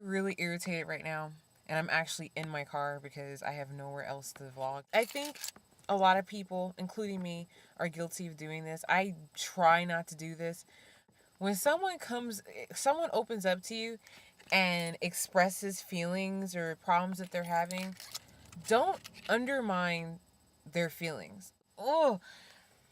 Really irritated right now, and I'm actually in my car because I have nowhere else to vlog. I think a lot of people, including me, are guilty of doing this. I try not to do this. When someone opens up to you and expresses feelings or problems that they're having, don't undermine their feelings. Oh,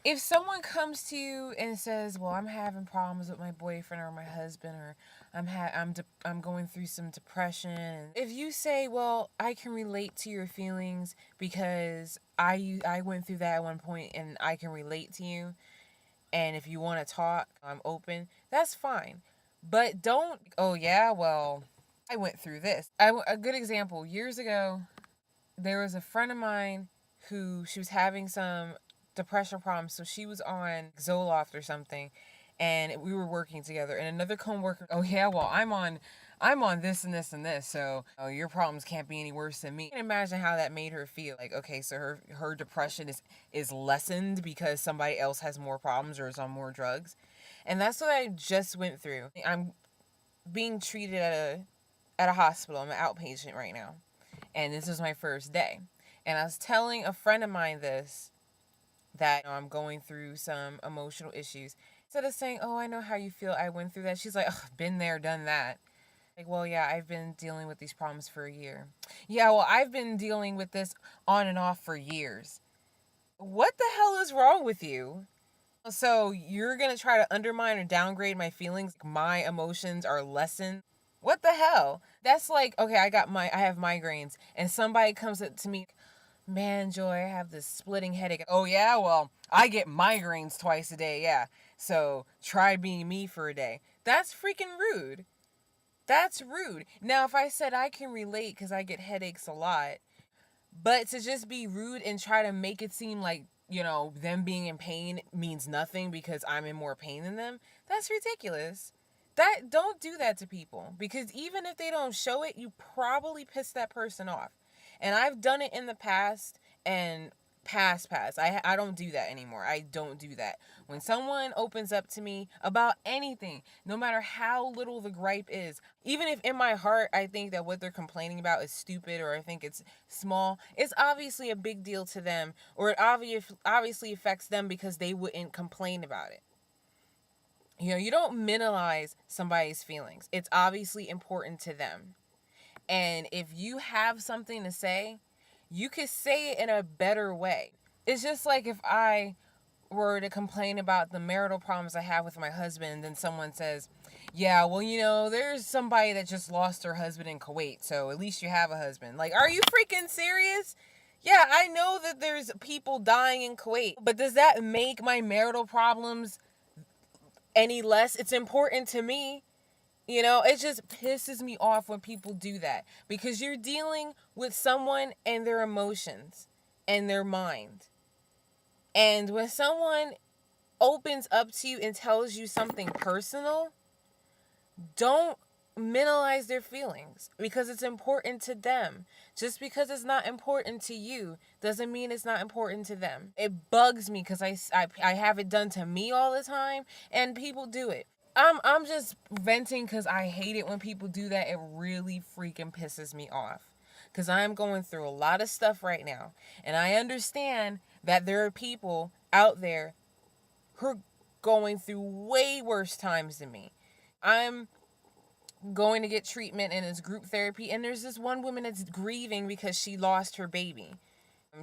if someone comes to you and says, "Well, I'm having problems with my boyfriend or my husband, or I'm going through some depression," if you say, "Well, I can relate to your feelings because I went through that at one point and I can relate to you, and if you want to talk, I'm open," that's fine. But don't, "Oh yeah, well, I went through this." A good example, years ago, there was a friend of mine who she was having some depression problems, so she was on Zoloft or something, and we were working together. And another coworker, "Oh yeah, well, I'm on this and this and this, so your problems can't be any worse than me." I can imagine how that made her feel. Like, okay, so her depression is lessened because somebody else has more problems or is on more drugs. And that's what I just went through. I'm being treated at a hospital. I'm an outpatient right now, and this is my first day. And I was telling a friend of mine this, that I'm going through some emotional issues. Instead of saying, "Oh, I know how you feel, I went through that," she's like, "Ugh, been there, done that." Like, "Well, yeah, I've been dealing with these problems for a year." "Yeah, well, I've been dealing with this on and off for years." What the hell is wrong with you? So you're gonna try to undermine or downgrade my feelings? My emotions are lessened? What the hell? That's like, okay, I have migraines, and somebody comes up to me, "Man, Joy, I have this splitting headache." "Oh yeah, well, I get migraines twice a day, yeah. So try being me for a day." That's freaking rude. That's rude. Now, if I said I can relate because I get headaches a lot, but to just be rude and try to make it seem like, them being in pain means nothing because I'm in more pain than them, that's ridiculous. Don't do that to people, because even if they don't show it, you probably piss that person off. And I've done it in the past, and past. I don't do that anymore. I don't do that. When someone opens up to me about anything, no matter how little the gripe is, even if in my heart I think that what they're complaining about is stupid, or I think it's small, it's obviously a big deal to them, or it obviously affects them because they wouldn't complain about it. You don't minimize somebody's feelings. It's obviously important to them. And if you have something to say, you could say it in a better way. It's just like if I were to complain about the marital problems I have with my husband, and then someone says, "Yeah, well, there's somebody that just lost her husband in Kuwait, so at least you have a husband." Like, are you freaking serious? Yeah, I know that there's people dying in Kuwait, but does that make my marital problems any less? It's important to me. It just pisses me off when people do that, because you're dealing with someone and their emotions and their mind. And when someone opens up to you and tells you something personal, don't minimize their feelings, because it's important to them. Just because it's not important to you doesn't mean it's not important to them. It bugs me because I have it done to me all the time, and people do it. I'm just venting because I hate it when people do that. It really freaking pisses me off, because I'm going through a lot of stuff right now, and I understand that there are people out there who are going through way worse times than me. I'm going to get treatment, and it's group therapy, and there's this one woman that's grieving because she lost her baby.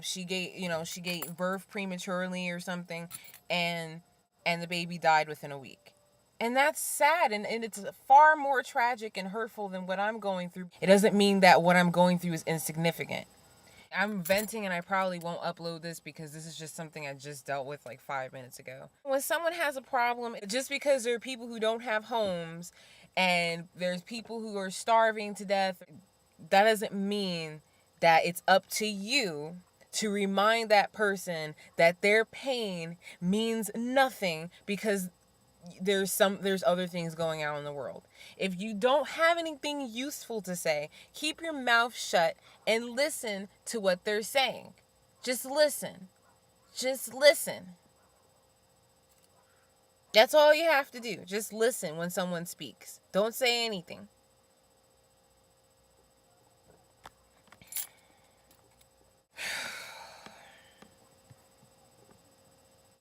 She gave birth prematurely or something, and the baby died within a week. And that's sad, and it's far more tragic and hurtful than what I'm going through. It doesn't mean that what I'm going through is insignificant. I'm venting, and I probably won't upload this because this is just something I just dealt with like 5 minutes ago. When someone has a problem, just because there are people who don't have homes and there's people who are starving to death, that doesn't mean that it's up to you to remind that person that their pain means nothing because there's other things going on in the world. If you don't have anything useful to say, keep your mouth shut and listen to what they're saying. Just listen. Just listen. That's all you have to do. Just listen when someone speaks. Don't say anything.